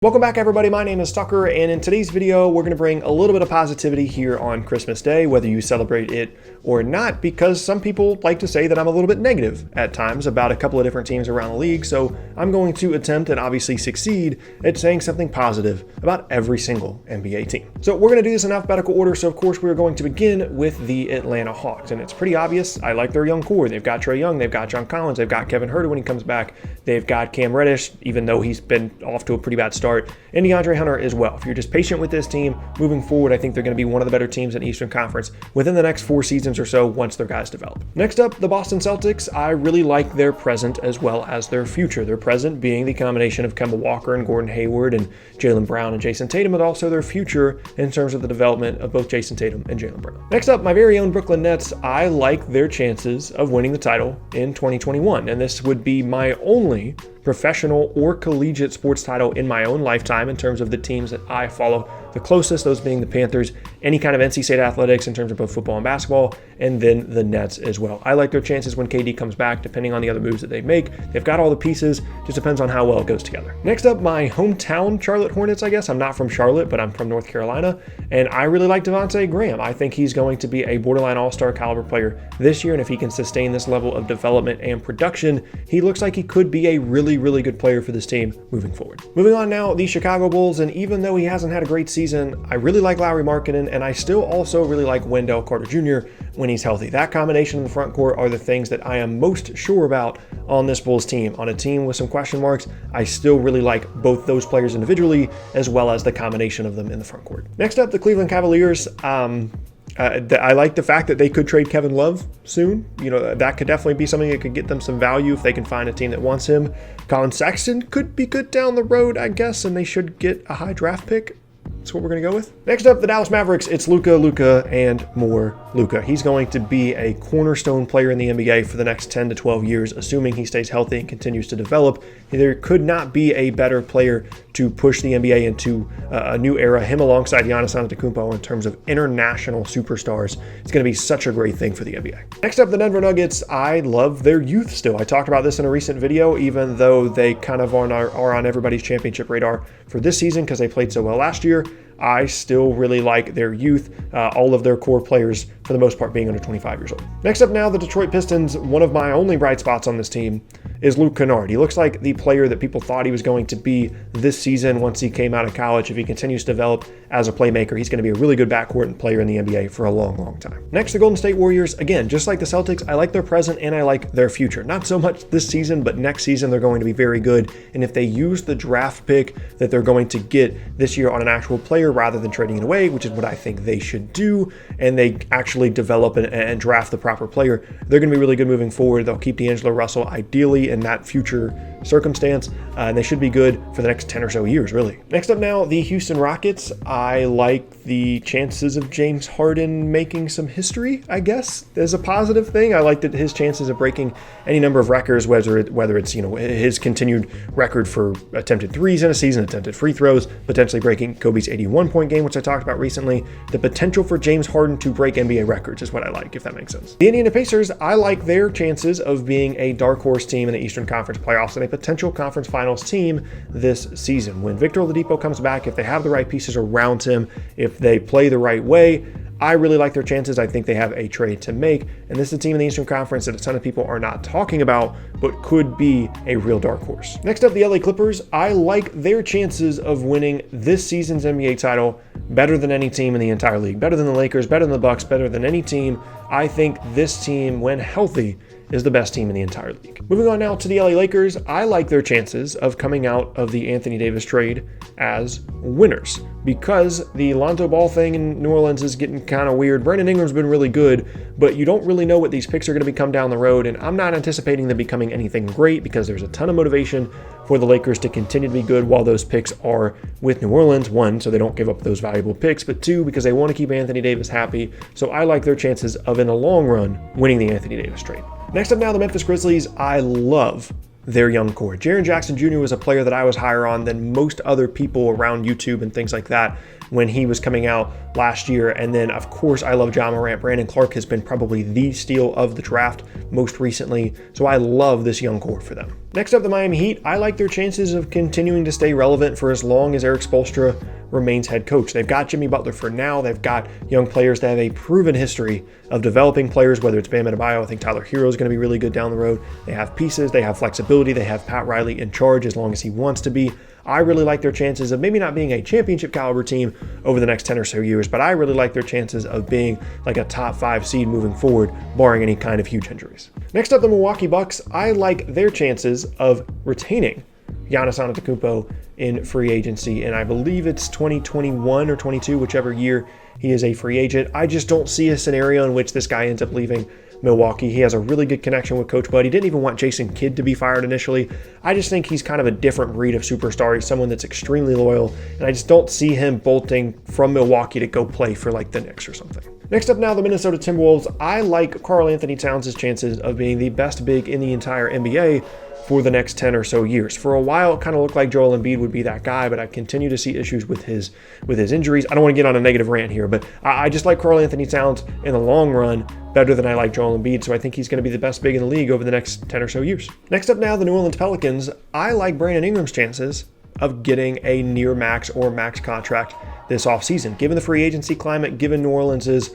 Welcome back, everybody. My name is Tucker, and in today's video, we're going to bring a little bit of positivity here on Christmas Day, whether you celebrate it or not, because some people like to say that I'm a little bit negative at times about a couple of different teams around the league. So I'm going to attempt and obviously succeed at saying something positive about every single NBA team. So we're going to do this in alphabetical order. So of course, we're going to begin with the Atlanta Hawks, and it's pretty obvious. I like their young core. They've got Trae Young, they've got John Collins, they've got Kevin Huerter when he comes back, they've got Cam Reddish, even though he's been off to a pretty bad start, and DeAndre Hunter as well. If you're just patient with this team moving forward, I think they're going to be one of the better teams in the Eastern Conference within the next 4 seasons or so once their guys develop. Next up, the Boston Celtics. I really like their present as well as their future. Their present being the combination of Kemba Walker and Gordon Hayward and Jaylen Brown and Jason Tatum, but also their future in terms of the development of both Jason Tatum and Jaylen Brown. Next up, my very own Brooklyn Nets. I like their chances of winning the title in 2021, and this would be my only professional or collegiate sports title in my own lifetime in terms of the teams that I follow the closest, those being the Panthers, any kind of NC State athletics in terms of both football and basketball, and then the Nets as well. I like their chances when KD comes back, depending on the other moves that they make. They've got all the pieces, just depends on how well it goes together. Next up, my hometown Charlotte Hornets, I guess. I'm not from Charlotte, but I'm from North Carolina, and I really like Devontae Graham. I think he's going to be a borderline all-star caliber player this year, and if he can sustain this level of development and production, he looks like he could be a really good player for this team moving forward. Moving on now, the Chicago Bulls, and even though he hasn't had a great season, I really like Lauri Markkanen, and I still also really like Wendell Carter Jr. when he's healthy. That combination in the front court are the things that I am most sure about on this Bulls team. On a team with some question marks, I still really like both those players individually as well as the combination of them in the front court. Next up, the Cleveland Cavaliers. I like the fact that they could trade Kevin Love soon. You know, that could definitely be something that could get them some value if they can find a team that wants him. Colin Sexton could be good down the road, I guess, and they should get a high draft pick. That's what we're going to go with. Next up, the Dallas Mavericks. It's Luka, and more Luka. He's going to be a cornerstone player in the NBA for the next 10 to 12 years, assuming he stays healthy and continues to develop. There could not be a better player to push the NBA into a new era. Him alongside Giannis Antetokounmpo in terms of international superstars. It's going to be such a great thing for the NBA. Next up, the Denver Nuggets. I love their youth still. I talked about this in a recent video, even though they kind of are on everybody's championship radar for this season because they played so well last year. I still really like their youth, all of their core players, for the most part, being under 25 years old. Next up now, the Detroit Pistons. One of my only bright spots on this team is Luke Kennard. He looks like the player that people thought he was going to be this season once he came out of college. If he continues to develop as a playmaker, he's going to be a really good backcourt player in the NBA for a long time. Next, the Golden State Warriors. Again, just like the Celtics, I like their present and I like their future. Not so much this season, but next season they're going to be very good. And if they use the draft pick that they're going to get this year on an actual player rather than trading it away, which is what I think they should do, and they actually develop and draft the proper player, they're going to be really good moving forward. They'll keep D'Angelo Russell ideally in that future circumstance, and they should be good for the next 10 or so years, really. Next up now, the Houston Rockets. I like the chances of James Harden making some history, I guess, as a positive thing. I like that his chances of breaking any number of records, whether it's his continued record for attempted threes in a season, attempted free throws, potentially breaking Kobe's 81-point game, which I talked about recently. The potential for James Harden to break NBA records is what I like, if that makes sense. The Indiana Pacers, I like their chances of being a dark horse team in the Eastern Conference playoffs and a potential conference finals team this season. When Victor Oladipo comes back, if they have the right pieces around him, if they play the right way, I really like their chances. I think they have a trade to make, and this is a team in the Eastern Conference that a ton of people are not talking about, but could be a real dark horse. Next up, the LA Clippers. I like their chances of winning this season's NBA title better than any team in the entire league. Better than the Lakers, better than the Bucks, better than any team. I think this team, when healthy, is the best team in the entire league. Moving on now to the LA Lakers. I like their chances of coming out of the Anthony Davis trade as winners because the Lonzo Ball thing in New Orleans is getting kind of weird. Brandon Ingram's been really good, but you don't really know what these picks are going to become down the road, and I'm not anticipating them becoming anything great because there's a ton of motivation for the Lakers to continue to be good while those picks are with New Orleans. One, so they don't give up those valuable picks, but two, because they want to keep Anthony Davis happy. So I like their chances of, in the long run, winning the Anthony Davis trade. Next up now, the Memphis Grizzlies. I love their young core. Jaren Jackson Jr. was a player that I was higher on than most other people around YouTube and things like that when he was coming out last year. And then, of course, I love Ja Morant. Brandon Clark has been probably the steal of the draft most recently. So I love this young core for them. Next up, the Miami Heat. I like their chances of continuing to stay relevant for as long as Erik Spoelstra remains head coach. They've got Jimmy Butler for now. They've got young players that have a proven history of developing players, whether it's Bam Adebayo. I think Tyler Hero is going to be really good down the road. They have pieces. They have flexibility. They have Pat Riley in charge as long as he wants to be. I really like their chances of maybe not being a championship caliber team over the next 10 or so years, but I really like their chances of being like a top 5 seed moving forward, barring any kind of huge injuries. Next up, the Milwaukee Bucks. I like their chances of retaining Giannis Antetokounmpo in free agency, and I believe it's 2021 or 22, whichever year he is a free agent. I just don't see a scenario in which this guy ends up leaving Milwaukee. He has a really good connection with Coach Bud. He didn't even want Jason Kidd to be fired initially. I just think he's kind of a different breed of superstar. He's someone that's extremely loyal, and I just don't see him bolting from Milwaukee to go play for like the Knicks or something. Next up now, the Minnesota Timberwolves. I like Karl-Anthony Towns' chances of being the best big in the entire NBA for the next 10 or so years. For a while, it kind of looked like Joel Embiid would be that guy, but I continue to see issues with his injuries. I don't want to get on a negative rant here, but I just like Karl-Anthony Towns in the long run better than I like Joel Embiid, so I think he's going to be the best big in the league over the next 10 or so years. Next up now, the New Orleans Pelicans. I like Brandon Ingram's chances of getting a near max or max contract this offseason. Given the free agency climate, given New Orleans'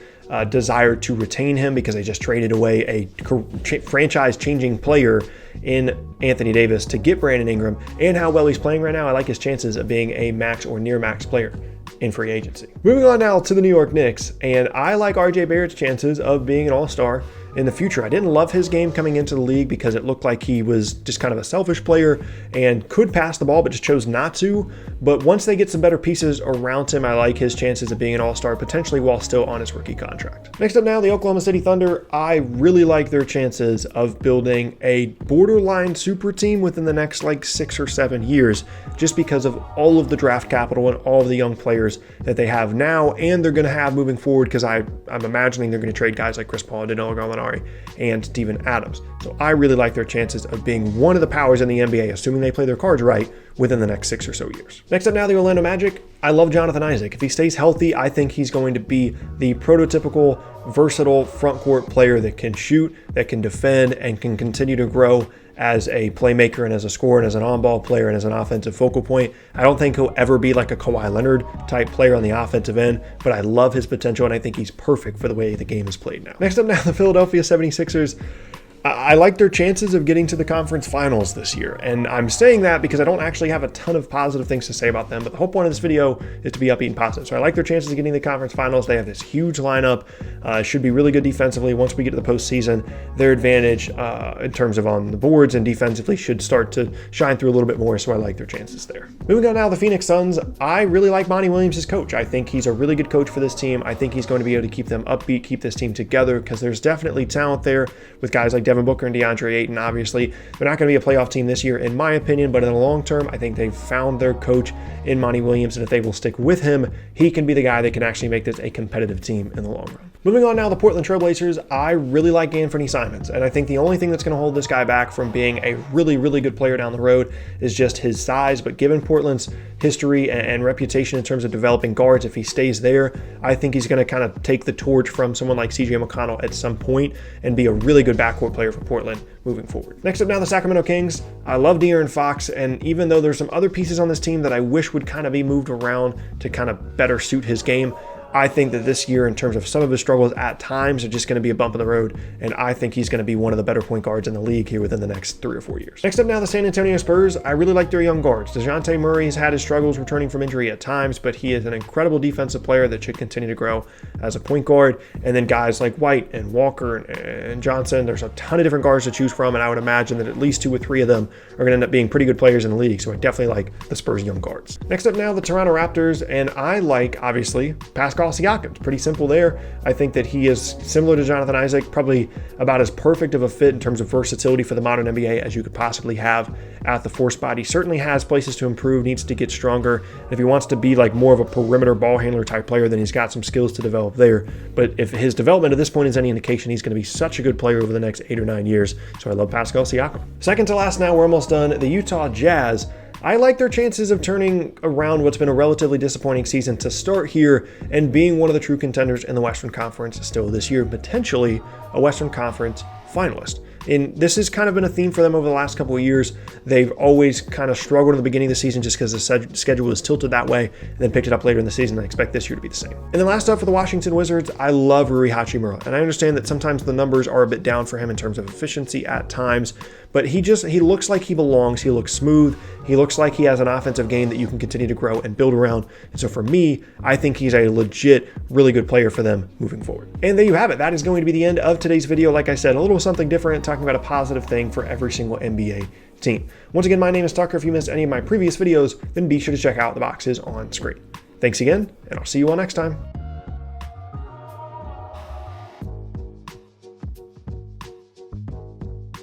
desire to retain him because they just traded away a franchise-changing player in Anthony Davis to get Brandon Ingram, and how well he's playing right now, I like his chances of being a max or near max player in free agency. Moving on now to the New York Knicks, and I like RJ Barrett's chances of being an all-star in the future. I didn't love his game coming into the league because it looked like he was just kind of a selfish player and could pass the ball but just chose not to. But once they get some better pieces around him, I like his chances of being an all-star potentially while still on his rookie contract. Next up now, the Oklahoma City Thunder. I really like their chances of building a borderline super team within the next like 6 or 7 years, just because of all of the draft capital and all of the young players that they have now and they're going to have moving forward, because I'm imagining they're going to trade guys like Chris Paul, Danilo Gallinari, and Steven Adams. So I really like their chances of being one of the powers in the NBA, assuming they play their cards right, within the next 6 or so years. Next up now, the Orlando Magic. I love Jonathan Isaac. If he stays healthy, I think he's going to be the prototypical, versatile front court player that can shoot, that can defend, and can continue to grow as a playmaker and as a scorer and as an on-ball player and as an offensive focal point. I don't think he'll ever be like a Kawhi Leonard type player on the offensive end, but I love his potential and I think he's perfect for the way the game is played now. Next up now, the Philadelphia 76ers. I like their chances of getting to the conference finals this year, and I'm saying that because I don't actually have a ton of positive things to say about them, but the whole point of this video is to be upbeat and positive. So I like their chances of getting to the conference finals. They have this huge lineup, should be really good defensively. Once we get to the postseason, their advantage in terms of on the boards and defensively should start to shine through a little bit more, so I like their chances there. Moving on now, the Phoenix Suns. I really like Monty Williams as coach. I think he's a really good coach for this team. I think he's going to be able to keep them upbeat, keep this team together, because there's definitely talent there with guys like Devin Booker and DeAndre Ayton. Obviously, they're not going to be a playoff team this year, in my opinion, but in the long term, I think they've found their coach in Monty Williams, and if they will stick with him, he can be the guy that can actually make this a competitive team in the long run. Moving on now, the Portland Trailblazers. I really like Anthony Simons, and I think the only thing that's going to hold this guy back from being a really, really good player down the road is just his size, but given Portland's history and reputation in terms of developing guards, if he stays there, I think he's going to kind of take the torch from someone like CJ McConnell at some point and be a really good backcourt player for Portland moving forward. Next up now, the Sacramento Kings. I love De'Aaron Fox, and even though there's some other pieces on this team that I wish would kind of be moved around to kind of better suit his game, I think that this year, in terms of some of his struggles at times, are just going to be a bump in the road, and I think he's going to be one of the better point guards in the league here within the next 3 or 4 years. Next up now, the San Antonio Spurs. I really like their young guards. DeJounte Murray has had his struggles returning from injury at times, but he is an incredible defensive player that should continue to grow as a point guard. And then guys like White and Walker and Johnson, there's a ton of different guards to choose from, and I would imagine that at least 2 or 3 of them are going to end up being pretty good players in the league, so I definitely like the Spurs' young guards. Next up now, the Toronto Raptors, and I like, obviously, Pascal Siakam. It's pretty simple there. I think that he is similar to Jonathan Isaac, probably about as perfect of a fit in terms of versatility for the modern NBA as you could possibly have at the 4 spot. He certainly has places to improve, needs to get stronger. And if he wants to be like more of a perimeter ball handler type player, then he's got some skills to develop there. But if his development at this point is any indication, he's going to be such a good player over the next 8 or 9 years. So I love Pascal Siakam. Second to last now, we're almost done. The Utah Jazz. I like their chances of turning around what's been a relatively disappointing season to start here and being one of the true contenders in the Western Conference still this year, potentially a Western Conference finalist. And this has kind of been a theme for them over the last couple of years. They've always kind of struggled in the beginning of the season just because the schedule was tilted that way, and then picked it up later in the season. I expect this year to be the same. And then last up for the Washington Wizards, I love Rui Hachimura, and I understand that sometimes the numbers are a bit down for him in terms of efficiency at times, but he looks like he belongs. He looks smooth. He looks like he has an offensive game that you can continue to grow and build around. And so for me, I think he's a legit, really good player for them moving forward. And there you have it. That is going to be the end of today's video. Like I said, a little something different, talking about a positive thing for every single NBA team. Once again, my name is Tucker. If you missed any of my previous videos, then be sure to check out the boxes on screen. Thanks again, and I'll see you all next time.